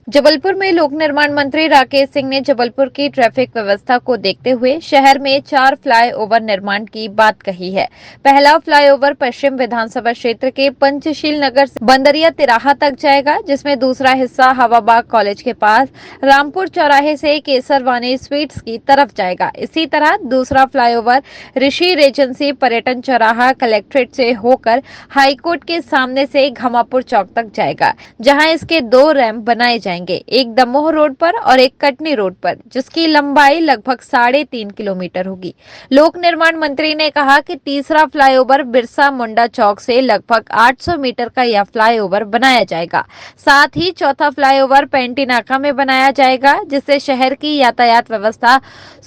जबलपुर में लोक निर्माण मंत्री राकेश सिंह ने जबलपुर की ट्रैफिक व्यवस्था को देखते हुए शहर में 4 फ्लाईओवर निर्माण की बात कही है। पहला फ्लाईओवर पश्चिम विधानसभा क्षेत्र के पंचशील नगर से बंदरिया तिराहा तक जाएगा, जिसमें दूसरा हिस्सा हवाबाग कॉलेज के पास रामपुर चौराहे से केसरवानी स्वीट्स की तरफ जाएगा। इसी तरह दूसरा फ्लाईओवर ऋषि रेजेंसी पर्यटन चौराहा कलेक्ट्रेट से होकर हाईकोर्ट के सामने से घमापुर चौक तक जाएगा, जहां इसके 2 रैंप बनाए जाएंगे, एक दमोह रोड पर और एक कटनी रोड पर, जिसकी लंबाई लगभग 3.5 किलोमीटर होगी। लोक निर्माण मंत्री ने कहा कि तीसरा फ्लाईओवर बिरसा मुंडा चौक से लगभग 800 मीटर का यह फ्लाईओवर बनाया जाएगा। साथ ही चौथा फ्लाईओवर पेंटी नाका में बनाया जाएगा, जिससे शहर की यातायात व्यवस्था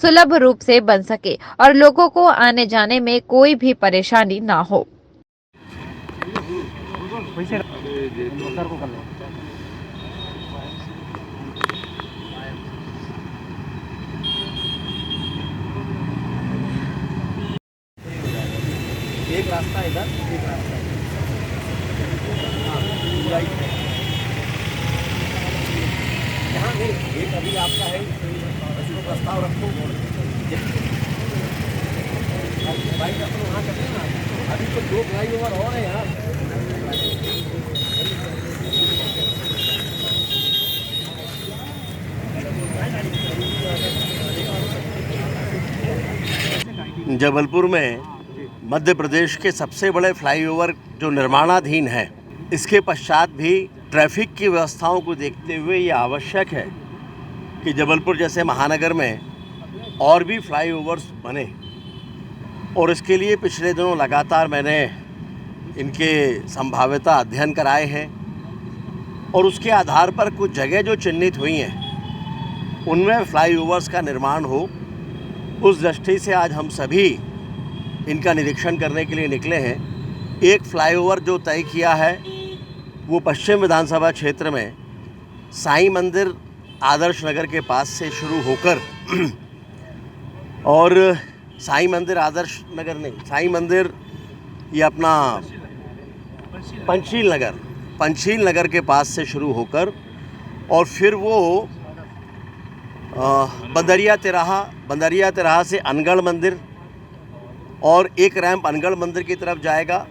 सुलभ रूप से बन सके और लोगों को आने जाने में कोई भी परेशानी ना हो। एक रास्ता इधर, एक रास्ता यहाँ नहीं, एक अभी आपका है, उसको प्रस्ताव रखो, बाइक अपने वहाँ कर लेना। अभी तो 2 फ्लाईओवर और है यार। जबलपुर में मध्य प्रदेश के सबसे बड़े फ्लाईओवर जो निर्माणाधीन है, इसके पश्चात भी ट्रैफिक की व्यवस्थाओं को देखते हुए ये आवश्यक है कि जबलपुर जैसे महानगर में और भी फ्लाईओवर्स बने। और इसके लिए पिछले दिनों लगातार मैंने इनके संभाव्यता अध्ययन कराए हैं और उसके आधार पर कुछ जगह जो चिन्हित हुई हैं उनमें फ्लाईओवर्स का निर्माण हो। उस दृष्टि से आज हम सभी इनका निरीक्षण करने के लिए निकले हैं। एक फ्लाईओवर जो तय किया है वो पश्चिम विधानसभा क्षेत्र में साईं मंदिर आदर्श नगर के पास से शुरू होकर और साईं मंदिर आदर्श नगर नहीं, साईं मंदिर ये अपना पंचशील नगर के पास से शुरू होकर और फिर वो बंदरिया तिराहा से अनगढ़ मंदिर और एक रैंप अनगढ़ मंदिर की तरफ जाएगा।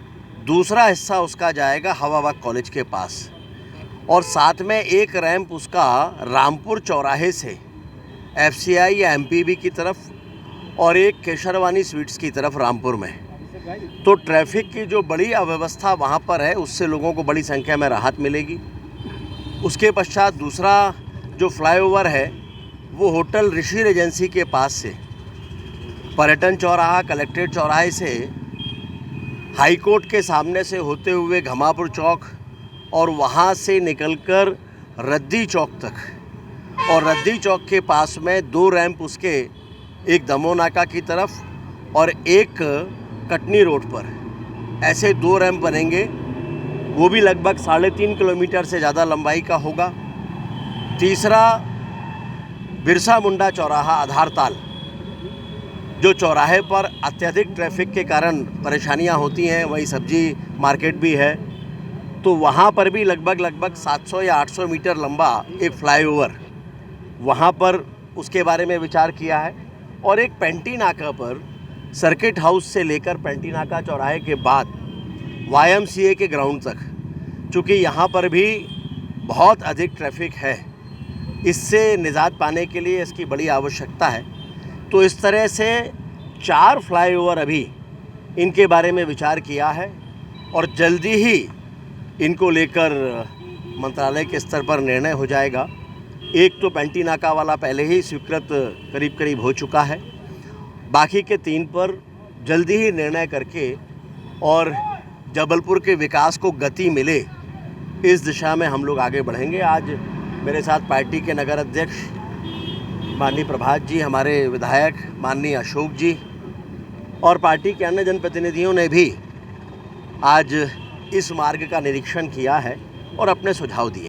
दूसरा हिस्सा उसका जाएगा हवाबाग कॉलेज के पास और साथ में एक रैंप उसका रामपुर चौराहे से FCI या MPB की तरफ और एक केसरवानी स्वीट्स की तरफ रामपुर में। तो ट्रैफिक की जो बड़ी अव्यवस्था वहाँ पर है उससे लोगों को बड़ी संख्या में राहत मिलेगी। उसके पश्चात दूसरा जो फ्लाईओवर है वो होटल ऋषि रेजेंसी के पास से पर्यटन चौराहा कलेक्ट्रेट चौराहे से हाईकोर्ट के सामने से होते हुए घमापुर चौक और वहाँ से निकलकर रद्दी चौक तक और रद्दी चौक के पास में 2 रैंप उसके, एक दमोह नाका की तरफ और एक कटनी रोड पर, ऐसे 2 रैंप बनेंगे। वो भी लगभग 3.5 किलोमीटर से ज़्यादा लंबाई का होगा। तीसरा बिरसा मुंडा चौराहा आधारताल, जो चौराहे पर अत्यधिक ट्रैफिक के कारण परेशानियां होती हैं, वही सब्जी मार्केट भी है, तो वहाँ पर भी लगभग 700 या 800 मीटर लंबा एक फ्लाईओवर वहाँ पर उसके बारे में विचार किया है। और एक पेंटी नाका पर सर्किट हाउस से लेकर पेंटी नाका चौराहे के बाद YMCA के ग्राउंड तक, चूँकि यहाँ पर भी बहुत अधिक ट्रैफिक है, इससे निजात पाने के लिए इसकी बड़ी आवश्यकता है। तो इस तरह से 4 फ्लाईओवर अभी इनके बारे में विचार किया है और जल्दी ही इनको लेकर मंत्रालय के स्तर पर निर्णय हो जाएगा। एक तो पेंटी नाका वाला पहले ही स्वीकृत करीब हो चुका है, बाकी के 3 पर जल्दी ही निर्णय करके और जबलपुर के विकास को गति मिले, इस दिशा में हम लोग आगे बढ़ेंगे। आज मेरे साथ पार्टी के नगर अध्यक्ष माननीय प्रभात जी, हमारे विधायक माननीय अशोक जी और पार्टी के अन्य जनप्रतिनिधियों ने भी आज इस मार्ग का निरीक्षण किया है और अपने सुझाव दिए।